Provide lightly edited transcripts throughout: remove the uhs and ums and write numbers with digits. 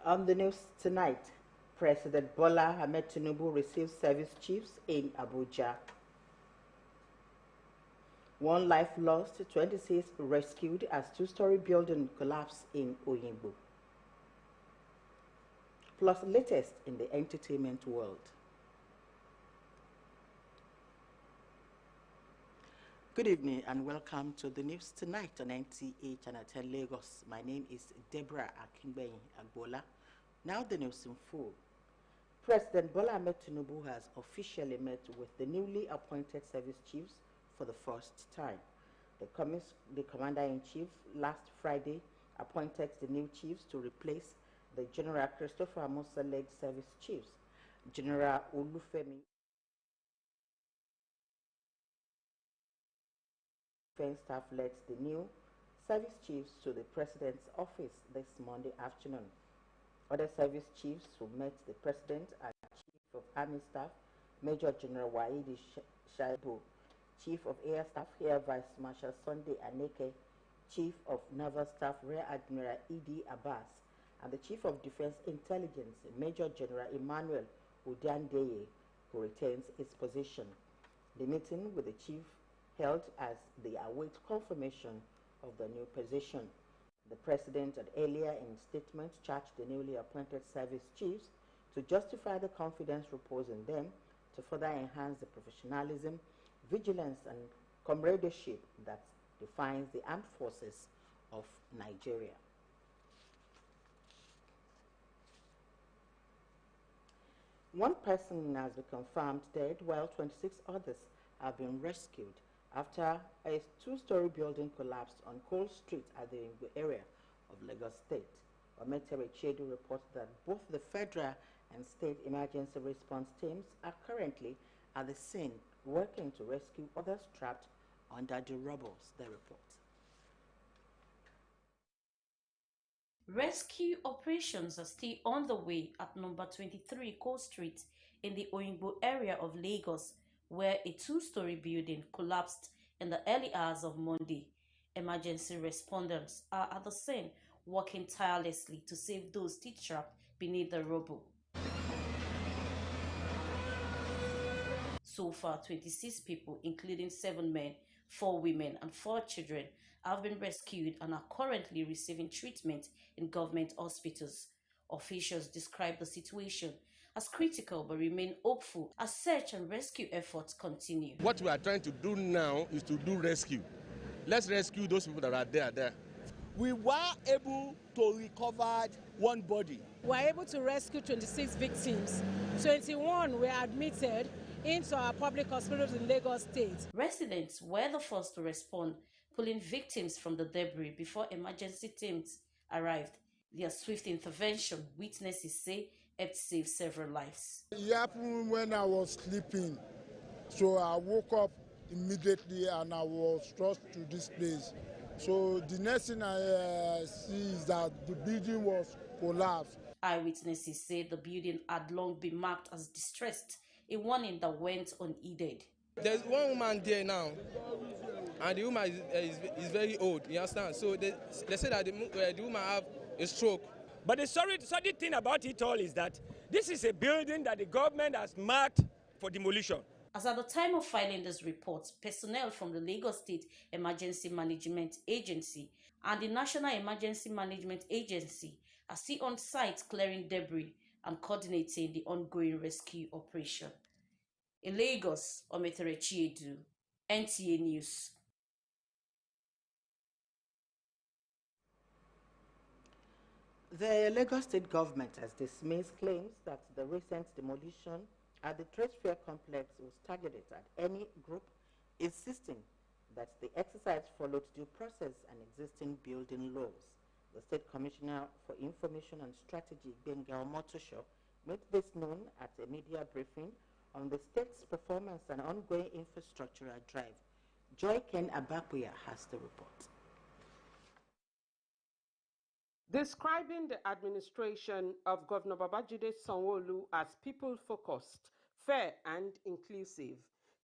On the news tonight, President Bola Ahmed Tinubu receives service chiefs in Abuja. One life lost, 26 rescued as two-story building collapsed in Oyingbo. Plus latest in the entertainment world. Good evening and welcome to the news tonight on Nta Ch10 Lagos. My name is Deborah Akingbenyi Agbola. Now the news in full. President Bola Ahmed Tinubu has officially met with the newly appointed service chiefs for the first time. The Commander-in-Chief last Friday appointed the new chiefs to replace the General Christopher Musa-led service chiefs. General Olufemi Defense Staff led the new service chiefs to the President's office this Monday afternoon. Other service chiefs who met the President are Chief of Army Staff, Major General Waidi Shaibu, Chief of Air Staff, Air Vice Marshal Sunday Aneke, Chief of Naval Staff, Rear Admiral Idi Abbas, and the Chief of Defense Intelligence, Major General Emmanuel Udandeye, who retains his position. The meeting with the chief held as they await confirmation of the new position. The President had earlier in statement charged the newly appointed service chiefs to justify the confidence reposed in them to further enhance the professionalism, vigilance, and comradeship that defines the armed forces of Nigeria. One person has been confirmed dead while 26 others have been rescued after a two-story building collapsed on Cole Street at the Ingwe area of Lagos State. Nta Ch10 reports that both the federal and state emergency response teams are currently at the scene working to rescue others trapped under the rubble. They report. Rescue operations are still on the way at number 23 Cole Street in the Oyingbo area of Lagos, where a two-story building collapsed in the early hours of Monday. Emergency responders are at the scene working tirelessly to save those still trapped beneath the rubble. So far, 26 people, including 7 men, 4 women, and 4 children, have been rescued and are currently receiving treatment in government hospitals. Officials describe the situation as critical but remain hopeful as search and rescue efforts continue. What we are trying to do now is to do rescue. Let's rescue those people that are there. We were able to recover one body. We were able to rescue 26 victims. 21 were admitted into our public hospitals in Lagos State. Residents were the first to respond, pulling victims from the debris before emergency teams arrived. Their swift intervention, witnesses say, helped save several lives. It happened when I was sleeping, so I woke up immediately and I was rushed to this place. So the next thing I see is that the building was collapsed. Eyewitnesses say the building had long been marked as distressed, a warning that went unheeded. There's one woman there now, and the woman is very old, you understand? So they say that the woman have a stroke. But the sorry thing about it all is that this is a building that the government has marked for demolition. As at the time of filing this report, personnel from the Lagos State Emergency Management Agency and the National Emergency Management Agency are still on site clearing debris and coordinating the ongoing rescue operation. In Lagos, Nta Ch10, NTA News. The Lagos State government has dismissed claims that the recent demolition at the Trade Fair complex was targeted at any group, insisting that the exercise followed due process and existing building laws. The State Commissioner for Information and Strategy, Gbenga Omotosho, made this known at a media briefing on the state's performance and ongoing infrastructural drive. Joy Ken Abapuya has the report. Describing the administration of Governor Babajide Sanwo-Olu as people-focused, fair and inclusive,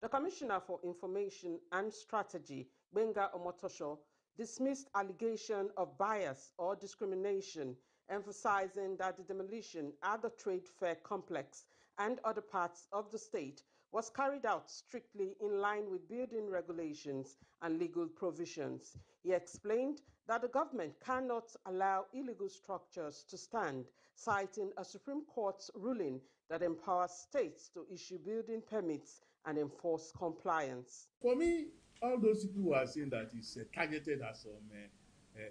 the Commissioner for Information and Strategy, Gbenga Omotosho, dismissed allegation of bias or discrimination emphasizing that the demolition at the trade fair complex and other parts of the state was carried out strictly in line with building regulations and legal provisions. He explained that the government cannot allow illegal structures to stand, citing a Supreme Court's ruling that empowers states to issue building permits and enforce compliance. For me, all those people who are saying that it's targeted at some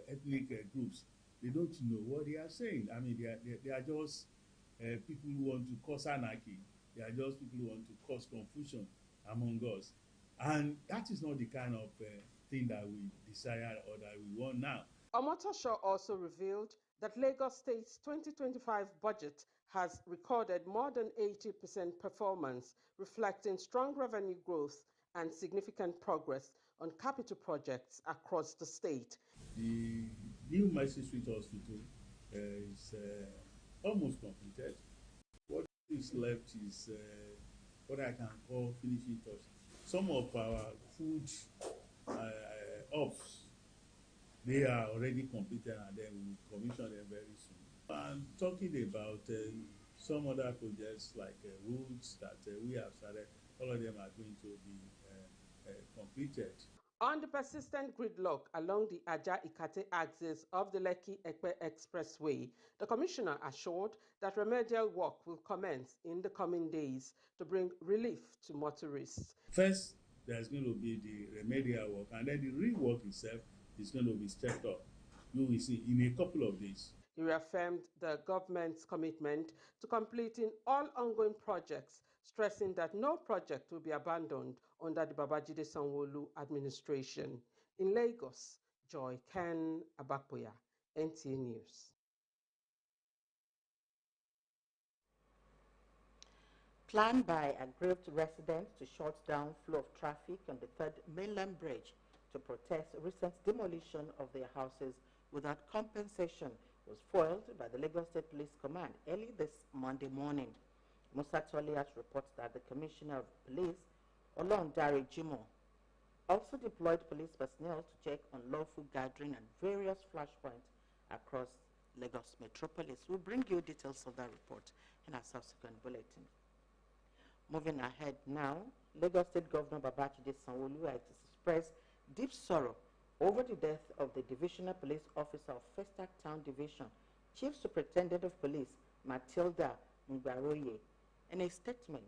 ethnic groups, they don't know what they are saying. I mean, they are just people who want to cause anarchy. They are just people who want to cause confusion among us. And that is not the kind of thing that we desire or that we want now. Omotosho also revealed that Lagos State's 2025 budget has recorded more than 80% performance, reflecting strong revenue growth and significant progress on capital projects across the state. The new Mercy Street Hospital is almost completed. What is left is what I can call finishing touch. Some of our food ops, they are already completed, and then we will commission them very soon. I'm talking about some other projects like roads that we have started. All of them are going to be completed. On the persistent gridlock along the Aja-Ikate axis of the Lekki-Ekpe Expressway, the commissioner assured that remedial work will commence in the coming days to bring relief to motorists. First, there's going to be the remedial work, and then the real work itself is going to be stepped up. You will see in a couple of days. He reaffirmed the government's commitment to completing all ongoing projects, stressing that no project will be abandoned under the Babajide Sanwo-Olu administration. In Lagos, Joy Ken Abapoya, NTA News. Plan by aggrieved residents to shut down flow of traffic on the third mainland bridge to protest recent demolition of their houses without compensation was foiled by the Lagos State Police Command early this Monday morning. Musa Toliat reports that the Commissioner of Police, Olondare Jimo, also deployed police personnel to check on lawful gathering at various flashpoints across Lagos metropolis. We'll bring you details of that report in our subsequent bulletin. Moving ahead now, Lagos State Governor Babajide Sanwo-Olu has expressed deep sorrow over the death of the Divisional Police Officer of Festac Town Division, Chief Superintendent of Police Matilda Ngbaroye. In a statement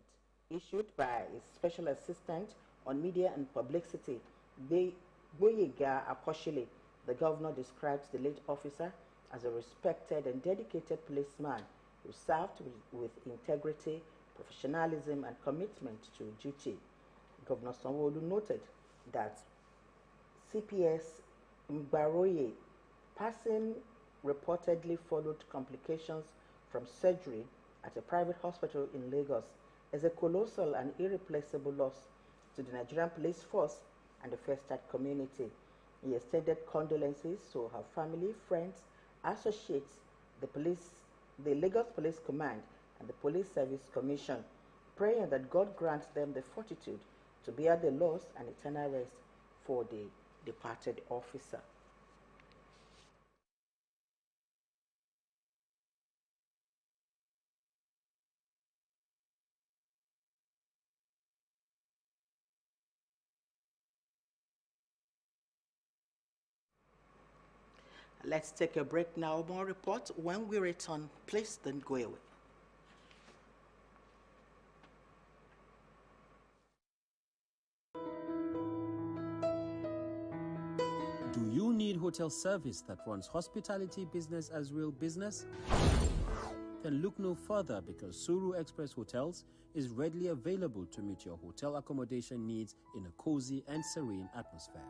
issued by his Special Assistant on Media and Publicity, Boyega Akoshile, the governor describes the late officer as a respected and dedicated policeman who served with integrity, professionalism, and commitment to duty. Governor Sanwo-Olu noted that CPS Ngbaroye passing reportedly followed complications from surgery at a private hospital in Lagos is a colossal and irreplaceable loss to the Nigerian police force and the Festac community. He extended condolences to her family, friends, associates, the Lagos Police Command, and the Police Service Commission, praying that God grants them the fortitude to bear the loss and eternal rest for the departed officer. Let's take a break now. More reports when we return. Please don't go away. Do you need hotel service that runs hospitality business as real business? Then look no further, because Suru Express Hotels is readily available to meet your hotel accommodation needs in a cozy and serene atmosphere.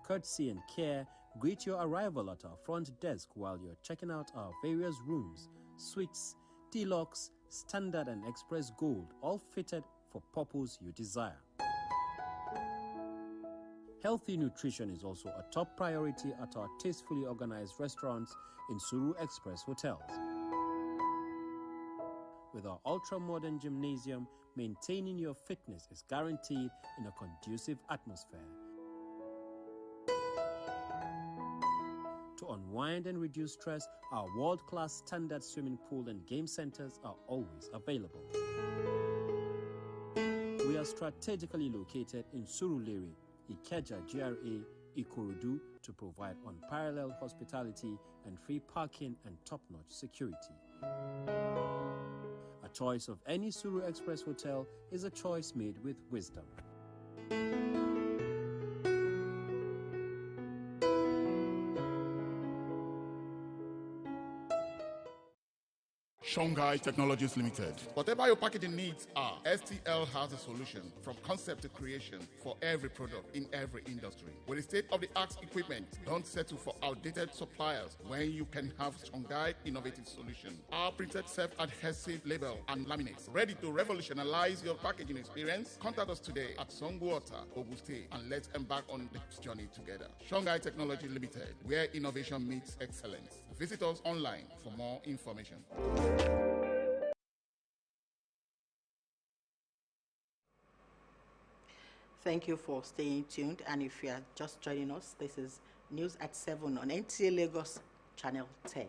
Courtesy and care greet your arrival at our front desk while you're checking out our various rooms, suites, deluxe, standard and express gold, all fitted for purpose you desire. Healthy nutrition is also a top priority at our tastefully organized restaurants in Suru Express Hotels. With our ultra-modern gymnasium, maintaining your fitness is guaranteed in a conducive atmosphere. To unwind and reduce stress, our world-class standard swimming pool and game centers are always available. We are strategically located in Surulere, Ikeja GRA, Ikorodu to provide unparalleled hospitality and free parking and top-notch security. A choice of any Suru Express hotel is a choice made with wisdom. Shanghai Technologies Limited. Whatever your packaging needs are, STL has a solution from concept to creation for every product in every industry. With the state-of-the-art equipment, don't settle for outdated suppliers when you can have Shanghai innovative solution. Our printed self-adhesive label and laminates ready to revolutionize your packaging experience. Contact us today at Songwater, Ogun State, and let's embark on this journey together. Shanghai Technology Limited, where innovation meets excellence. Visit us online for more information. Thank you for staying tuned, and if you are just joining us, this is News at 7 on Nta Lagos Channel 10.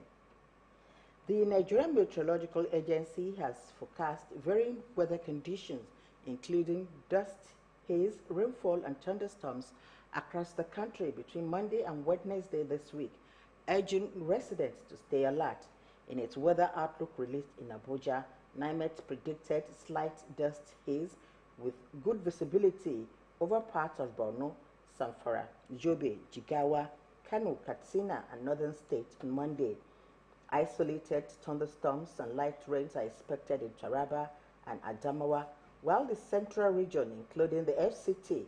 The Nigerian Meteorological Agency has forecast varying weather conditions, including dust, haze, rainfall, and thunderstorms across the country between Monday and Wednesday this week, urging residents to stay alert. In its weather outlook released in Abuja, NIMET predicted slight dust haze with good visibility over parts of Borno, Zamfara, Yobe, Jigawa, Kano, Katsina, and northern states on Monday. Isolated thunderstorms and light rains are expected in Taraba and Adamawa, while the central region, including the FCT,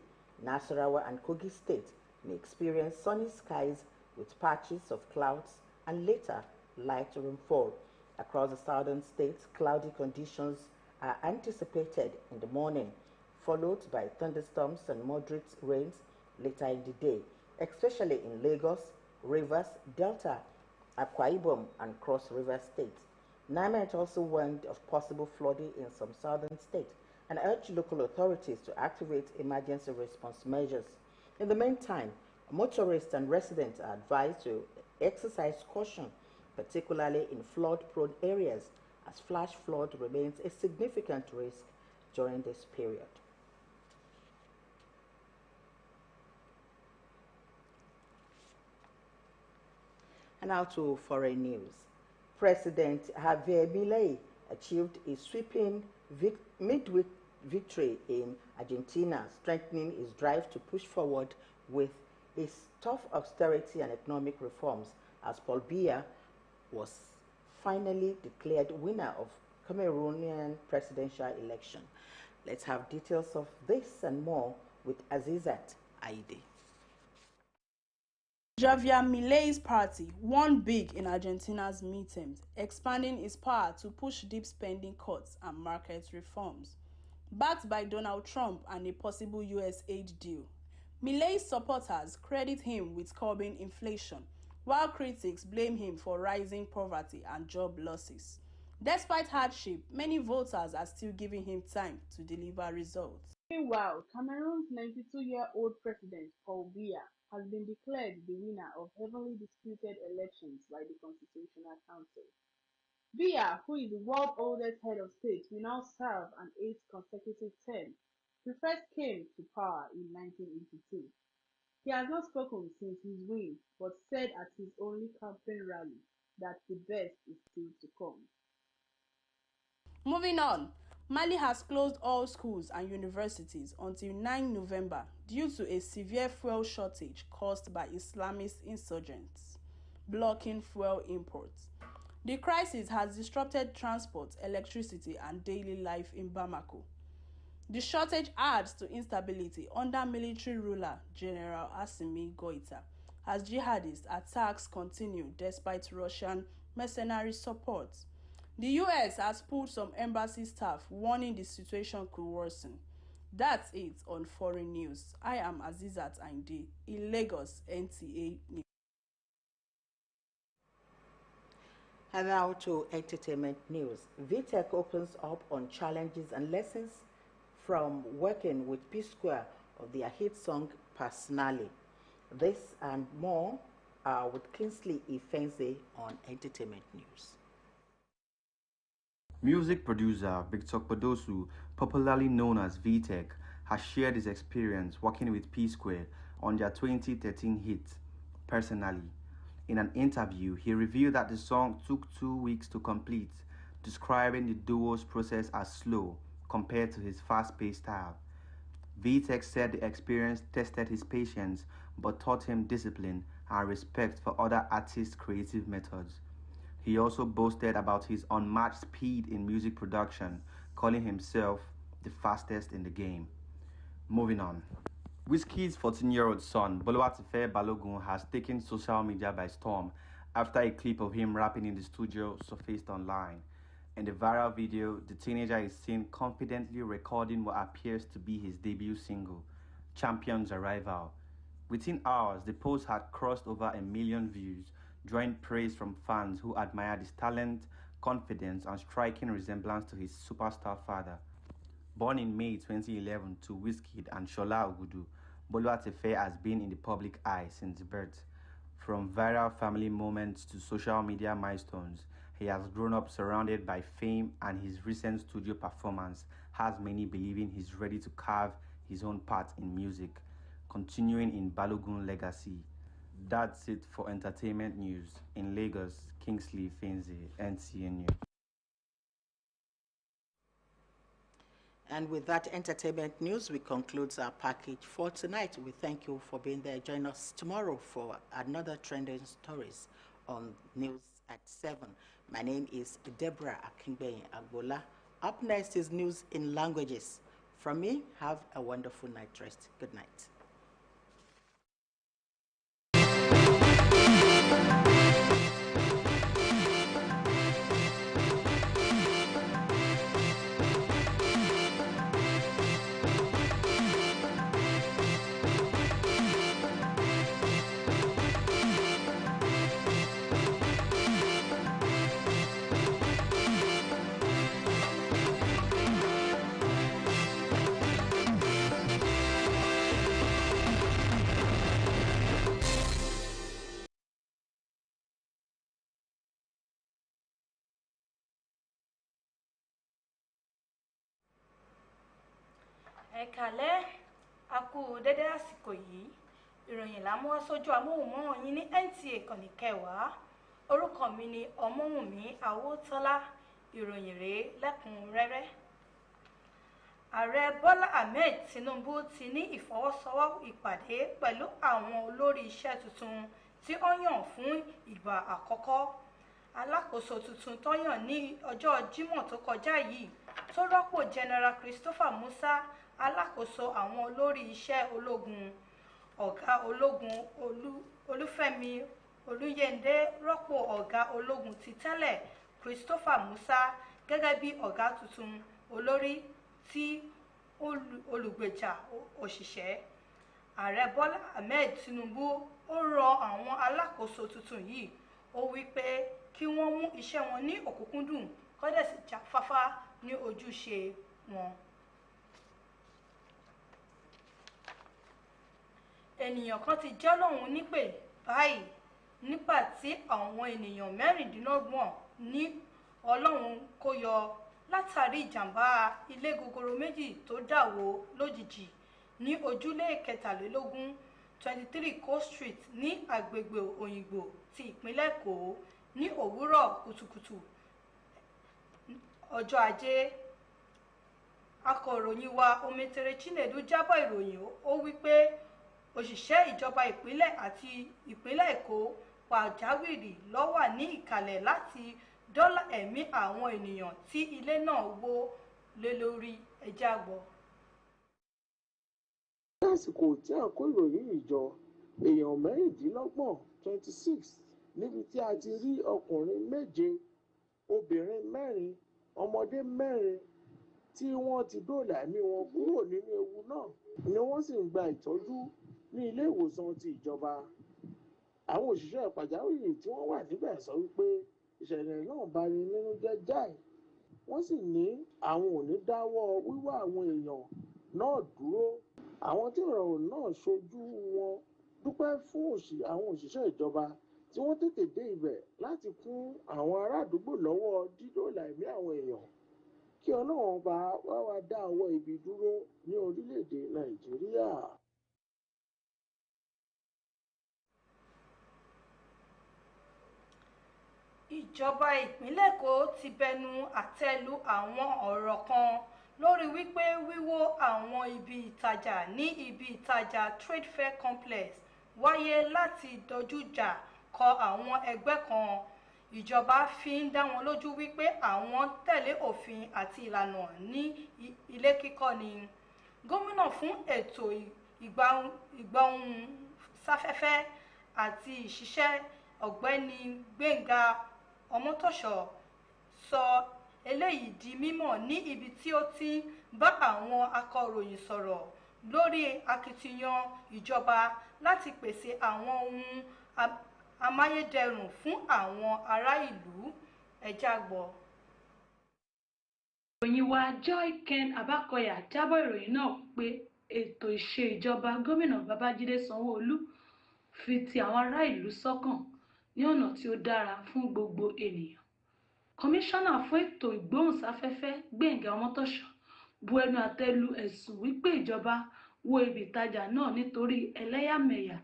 Nasarawa, and Kogi State, may experience sunny skies with patches of clouds and later light rainfall. Across the southern states, cloudy conditions are anticipated in the morning, followed by thunderstorms and moderate rains later in the day, especially in Lagos, Rivers, Delta, Akwa Ibom, and Cross River states. NIMET also warned of possible flooding in some southern states and urged local authorities to activate emergency response measures. In the meantime, motorists and residents are advised to exercise caution, particularly in flood-prone areas, as flash flood remains a significant risk during this period. And now to foreign news. President Javier Milei achieved a sweeping midweek victory in Argentina, strengthening his drive to push forward with his tough austerity and economic reforms, as Paul Biya was finally declared winner of Cameroonian presidential election. Let's have details of this and more with Azizat Aide. Javier Milei's party won big in Argentina's midterms, expanding its power to push deep spending cuts and market reforms. Backed by Donald Trump and a possible U.S. aid deal, Milei's supporters credit him with curbing inflation, while critics blame him for rising poverty and job losses. Despite hardship, many voters are still giving him time to deliver results. Meanwhile, Cameroon's 92-year-old president, Paul Biya, has been declared the winner of heavily disputed elections by the Constitutional Council. Biya, who is the world's oldest head of state, will now serve an 8th consecutive term. He first came to power in 1982. He has not spoken since his win, but said at his only campaign rally that the best is still to come. Moving on, Mali has closed all schools and universities until 9 November due to a severe fuel shortage caused by Islamist insurgents, blocking fuel imports. The crisis has disrupted transport, electricity, and daily life in Bamako. The shortage adds to instability under military ruler General Assimi Goïta as jihadist attacks continue despite Russian mercenary support. The US has pulled some embassy staff, warning the situation could worsen. That's it on foreign news. I am Azizat Ainde in Lagos, NTA News. And now to entertainment news. VTech opens up on challenges and lessons from working with P Square of their hit song Personally. This and more with Kingsley Ifenze on Entertainment News. Music producer Victor Podosu, popularly known as VTech, has shared his experience working with P-Square on their 2013 hit, Personally. In an interview, he revealed that the song took 2 weeks to complete, describing the duo's process as slow compared to his fast-paced style. VTech said the experience tested his patience but taught him discipline and respect for other artists' creative methods. He also boasted about his unmatched speed in music production, calling himself the fastest in the game. Moving on. Wizkid's 14-year-old son, Boluwatife Balogun, has taken social media by storm after a clip of him rapping in the studio surfaced online. In the viral video, the teenager is seen confidently recording what appears to be his debut single, Champion's Arrival. Within hours, the post had crossed over 1 million views, drawing praise from fans who admired his talent, confidence, and striking resemblance to his superstar father. Born in May 2011 to Wizkid and Shola Ogudu, Boluwatife has been in the public eye since birth. From viral family moments to social media milestones, he has grown up surrounded by fame, and his recent studio performance has many believing he's ready to carve his own path in music, continuing in Balogun legacy. That's it for entertainment news. In Lagos, Kingsley Fenze, NTA News. And with that entertainment news, we conclude our package for tonight. We thank you for being there. Join us tomorrow for another trending stories on News at 7. My name is Deborah Akingbeyin Agbola. Up next is News in Languages. From me, have a wonderful night rest. Good night. Ẹ̀kálẹ́ a kú dédé àsìkò yìí ìròyìn la mú wá sójú amóhùnmáwòrán yín ní NTA ìkànnì 10. Orúkọ mi ni Ọmọ́wùnmí Awótọ́lá. Ìròyìn rèé lẹ́kùnrẹ́rẹ́. Ààrẹ Bọ́lá Ahmed Tinubu ti ní ìfọwọ́sowọ́pọ̀ ìpàdé pẹ̀lú àwọn olórí iṣẹ́ tuntun tí ó yàn fún ìgbà àkọ́kọ́. Alákòóso tuntun tó yàn ní ọjọ́ Jímọ̀ tó kọjá yìí tó rọ́pò General Christopher Musa, alákòóso àwọn olórí iṣẹ́ ológun. Ọ̀gá ológun Olúfẹ́mi Olúyẹ̀ndé rọ́pò ọ̀gá ológun ti tẹ́lẹ̀ Christopher Musa gẹ́gẹ́ bí ọ̀gá tuntun olórí tí olùgbèjà òṣìṣẹ́. Ààrẹ Bọ́lá Ahmed Tinubu ó rọ àwọn alákòóso tuntun yìí, ó wí pé kí wọ́n mú iṣẹ́ wọn ní òkúnkúndùn kó dẹ̀ sì jáfáfá ní ojúṣe wọn. Ènìyàn kan ti jẹ́ Ọlọ́run nípè báyìí nígbà tí àwọn ènìyàn 26 ní Ọlọ́run kó yọ látàrí ìjàmbá ilé gogoro méjì tó dà wó lójijì ní ojúlé 23 23 Coast Street ní agbègbè Òyìngbò ti ìpínlẹ̀ Èkó ní òwúrọ̀ kùtùkùtù ọjọ́ Ajé. Akọ̀ròyìn wa Ometere Chinedu jábọ̀ ìròyìn, ó wí pé òṣìṣẹ́ ìjọba ìpínlẹ̀ àti ìpínlẹ̀ Èkó pàjáwìrì ló wà ní ìkàlẹ̀ láti dóòlà ẹ̀mí àwọn ènìyàn tí ilé náà wó lé lórí. Ẹjẹ́ àgbọ̀. Lásìkò tí à ń kó ìròyìn yìí jọ, èèyàn 26 26 níbi tí a ti rí ọkùnrin 7, obìnrin 4, ọmọdé 4 tí wọ́n ti dóòlà ẹ̀mí wọn kúrò nínú ewu náà ni wọ́n sì ń gba ìtọ́jú ní ilé ìwòsàn ti ìjọba. Àwọn òṣìṣẹ́ pàjáwìrì tí wọ́n wà níbẹ̀ sọ wípé ìṣẹ̀lẹ̀ náà bani nínú jẹ́ jáì. Wọ́n sì ní àwọn ò ní dáwọ́ wíwá àwọn èèyàn náà dúró. Àwọn tí ìrọ̀rùn náà ṣojú wọn dúpẹ́ fún àwọn òṣìṣẹ́ ìjọba tí wọ́n tètè dé ibẹ̀ láti kún àwọn ará àdúgbò lọ́wọ́ dídóòlà ẹ̀mí àwọn èèyàn kí Ọlọ́run bá wá dá ọwọ́ ibi dúró ní orílẹ̀-èdè Nàìjíríà. Ìjọba ìpínlẹ̀ Èkó ti bẹnu àtẹ́ lu àwọn ọ̀rọ̀ kan lórí wípé wíwó àwọn ibi ìtajà ní ibi ìtajà Trade Fair Complex wáyé láti dojújà kọ àwọn ẹgbẹ́ kan. Ìjọba fi ń dá wọn lójú wípé àwọn tẹ̀lé òfin àti ìlànà ní ilé kíkọ́ ni. Gómìnà fún ètò ìgbóhùnsáfẹ́fẹ́ àti ìṣiṣẹ́ Ọ̀gbẹ́ni Gbénga Ọmọ́tòṣọ́ sọ eléyìí di mímọ̀ ní ibi tí ó ti ń bá àwọn akọ̀ròyìn sọ̀rọ̀ lórí akitiyan ìjọba láti pèsè àwọn ohun amáyédẹrùn fún àwọn ará ìlú. Ẹ já gbọ́. Ìròyìn wa Joy Ken Abakoya jábọ̀ ìròyìn náà pé ètò ìṣèjọba gómìnà Babájídé Sanwó-Olú fi ti àwọn ará ìlú sọ́kàn ní ọ̀nà tí ó dára fún gbogbo ènìyàn. Kọmíṣánná fún ètò ìgbóhùnsáfẹ́fẹ́ Gbénga Ọmọ́tòṣọ́ bu ẹnu àtẹ́ lu ẹ̀sùn wípé ìjọba wó ibi ìtajà náà nítorí ẹlẹ́yàmẹ̀yà.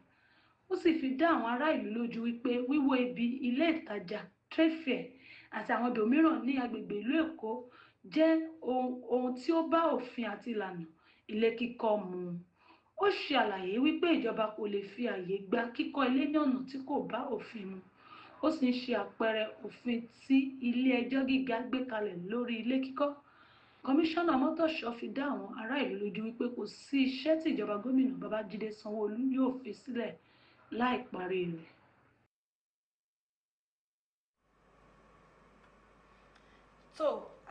Ó sì fi dá àwọn ará ìlú lójú wípé wíwó ibi ilé ìtajà Trade Fair àti àwọn ibòmíràn ní agbègbè ìlú Èkó jẹ́ ohun tí ó bá òfin àti ìlànà ilé kíkọ́ mu. Ó ṣe àlàyé wípé ìjọba kò lè fi àyè gba kíkọ́ ilé ní ọ̀nà tí kò bá òfin mu. Ó sì ń ṣe àpẹẹrẹ òfin tí ilé ẹjọ́ gíga gbé kalẹ̀ lórí ilé kíkọ́. Kọmíṣánná Ọmọ́tòṣọ́ fi dá àwọn ará ìlú lójú wípé kò sí iṣẹ́ tí ìjọba gómìnà Babájídé Sanwó-Olú yóò fi sílẹ̀ láì parí rẹ̀. tó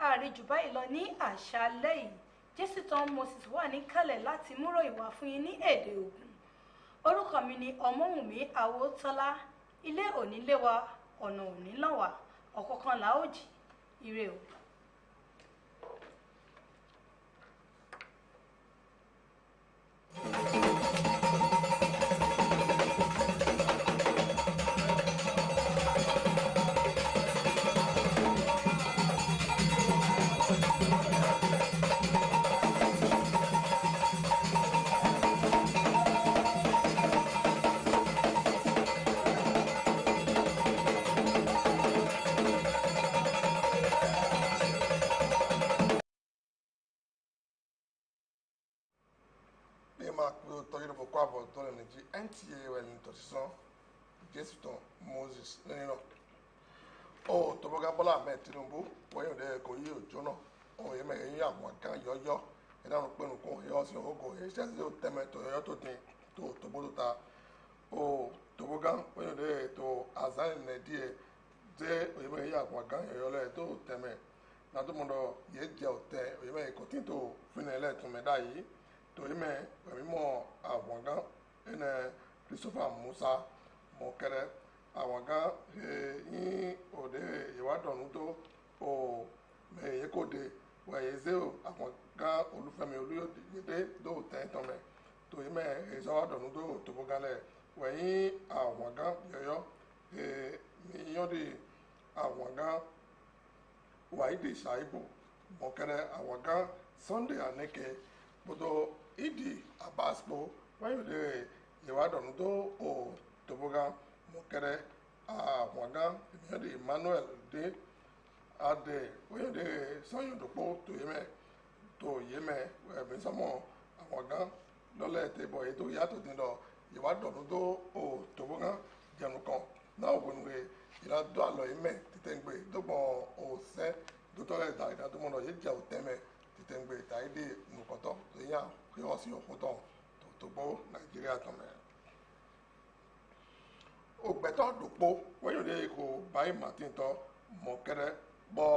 àríjù báyìí lọ ní àṣálẹ́ yìí. Jésìtàn Moses wà níkàlẹ̀ láti múrò ìwà fún yín ní èdè Ògùn. Orúkọ mi ni Ọmọ́wùnmí Àwòtọ́lá. Ilé òní lé wa, ọ̀nà òní lọ̀ wá, ọ̀kọ̀ọ̀kan là ó jì. Ire o. Nta Ch10 Jésìtàn Moses nínú ó tọ́bọ́gá Bọ́lá Ahmed Tinubu wọ́n yóò kò yí òjò náà òun yẹn mẹ́rin yín àwọn kan yọ́yọ́ ìdáhùn pẹ̀lú kó yọ sí ọgọ́ iṣẹ́ sí tẹ́mẹ̀ tó yọ tó dín tó tóbó tó ta ó tọ́bọ́gá wọ́n yóò tó àzáyìn nẹ̀ díẹ̀ jẹ́ òye mẹ́rin yín àwọn kan yọ́yọ́ lẹ̀ tó tẹ́mẹ̀ nàdúmọ̀dọ̀ yẹ jẹ́ òtẹ́ òye mẹ́rin kò tí tó fínẹ̀ lẹ́tùmẹ̀dá yìí tó yẹ mẹ́ pẹ̀mí mọ́ àwọn kan ene Christopher Musa mọ̀kẹ́rẹ́ àwọn kan yín òde ìwádọ̀nù tó o mẹ̀yẹ kò dé wẹ̀yẹ ṣé o àwọn kan Olúfẹ́mi Olúyọ̀dé tó tẹ̀tọ̀ mẹ́ tó yẹ mẹ́ ìṣọwádọ̀nù tó tóbó galẹ̀ wẹ̀yìn àwọn kan yọyọ yíyọ́dì àwọn kan Wáídì Ṣàìbù mọ̀kẹ́rẹ́ àwọn kan Sunday Aneke gbọdọ̀ Ìdí Abaspo wáyé de ìwádọ̀nù tó o tóbógá mọ̀kẹ́rẹ́ àwọn gan ìmìíràn de Emmanuel de adé wáyé de sanyọ̀dọ̀pọ̀ tó yé mẹ́ ẹ̀mí sọmọ àwọn gan lọ́lẹ̀ tẹ̀bọ̀ èyí tó yàtọ̀ dín lọ ìwádọ̀nù tó o tóbógá jẹnu kan náà wọnú rẹ̀ ìlàdó àlọ́ yìí mẹ́ títẹ̀ǹgbẹ̀ dọ́gbọ̀n òsẹ́ dótọ́rẹ̀ ìdá ìdádúmọ̀nà yìí jẹ́ òtẹ́mẹ̀ títẹ̀ǹgbẹ̀ ìtàídé nùkọ̀tọ̀ tó yà kí wọ́n sì òkútọ̀ tògbó Nàìjíríà tán mẹ́. Ògbẹ́tọ̀ dòpó wọ́n yóò kó báyìí Martin tọ́ mọ̀kẹ́rẹ́ bọ́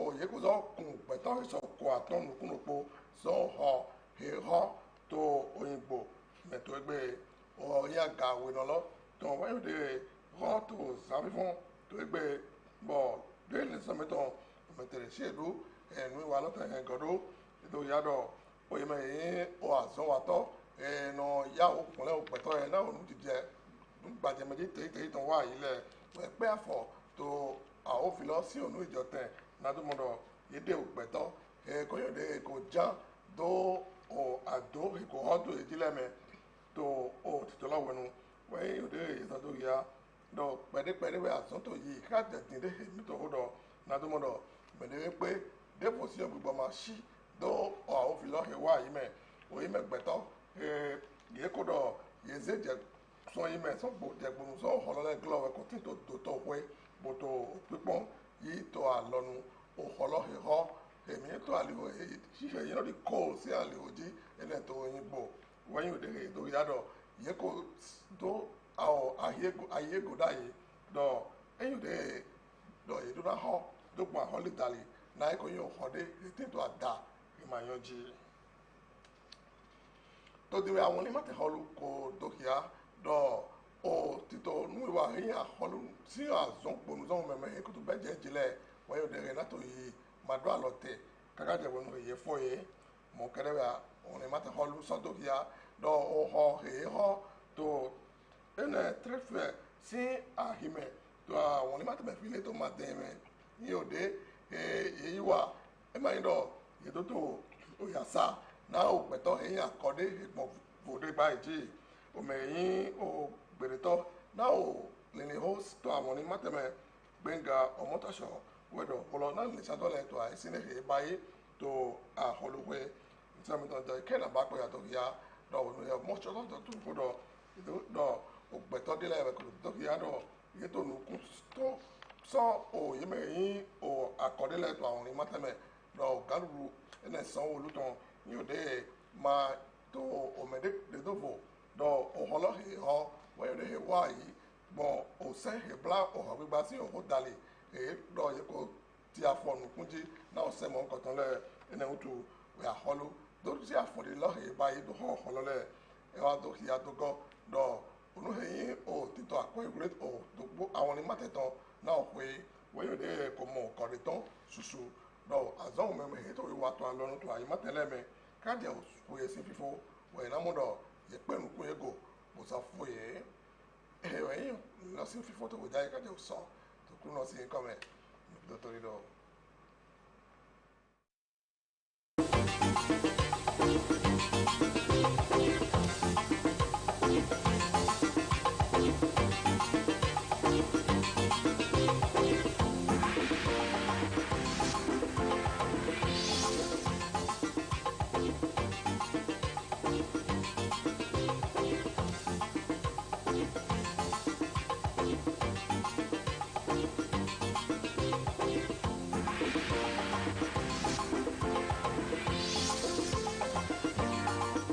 òye kó sọ kùn gbẹ́tọ̀ ìsọ̀kọ àtọ́nukúnupó sọ họ hìhọ́ tó òyìnbó mẹ́tọ́ ẹgbẹ́ ọ̀yà gàwé lọ́lọ́ tó wọ́n yóò họ tó sàfihàn tó ẹgbẹ́ bọ́ délé sọmẹ́tọ̀ mẹ́tẹ̀rẹ̀ ṣèlú ẹ̀nu ìwà lọ́tọ̀ ẹ̀ gọ́dọ̀ ètò ìyàdọ̀ òye mẹ́yìn ọ̀ àzọ́wàtọ́ no ya o kunle o peto e na onu dije gbaje meji te ton wa ile we pe afo to a o fi lo si onu ijoten na do modo yede o peto ko yo de ko jan do o ado ko hodo ejile me to o ti to lo wenu we yo de so do ya do pede we asonto yi ka de tin de mi to hodo na do modo me de pe de po si ogbo ma shi do o fi lo he wa yi me o yi me gbeto ye kodo ye zeje so yi me so bo je gbonu so holole glove ko tin to we bo to pipon yi to alonu o holo he ho èmi to aliwo e ṣiṣẹ yìí lórí kó sí aliwo jí ẹlẹ tó yin bo wọnyi òde rè tó yàdọ yẹ kó tó àwọ ayégo dáyé dọ ẹyin òde dọ yìí tó náà họ dógbọn àhọlẹ dàlẹ náà ẹkọ yìí ọhọdẹ ètè tó àdá ìmàyànjì tó diwẹ àwọn onímọ̀tẹ̀ họlù kò dókìá dọ ọ títọ núwèwà ẹ̀yìn àhọlù sí àzọ́n gbòmùzọ́n mẹ́mẹ́ ẹ̀kọ́ tó bẹ́ẹ̀ jẹ́ jìnlẹ̀ wọnyi òde rè náà tó yìí madu alote kaka je wonu ye foye mo kerebe on mata holu sodo ya do o ho he ho to ene trefe si ahime to on mata me file to mademe ni ode e yiwa e ma ndo ye to o ya sa na o peto e ya kode ipo vode ba ji o me yin o gbereto na o leni host to àwọn mata me gbenga o motasho wedo polo na le chato le to ai sine he bai to a holwe nsami to da ke na ba ko ya to ya do no ya mo choto to ko do o gbeto de le ko to ya do ye to nu ku to so o ye me yin o akode le to àwọn matame do garu ene san olu ton ni o de ma to o me de do vo do o holo he ho we de he wa yi bo o se he bla o ha gba si o dale do ye ko ti afọnu kunji na o se mo nkan tan le ene utu we aholu do ti afọde lo he ba yi do ho holo le e wa do ya do go do onu he yin o ti to akọ igure o do gbo àwọn ni matetan na o pe we yo de ko mo ko re tan susu do azon me me to wa to alonu to ayi matele me ka je o ye si fifo we na mo do ye pe nu ku ego mo sa fo ye we yin lọ sí fífọ́ tó kò jáde kájọ sọ tó kú náà sí nǹkan mẹ́ níbi tó torí lọ.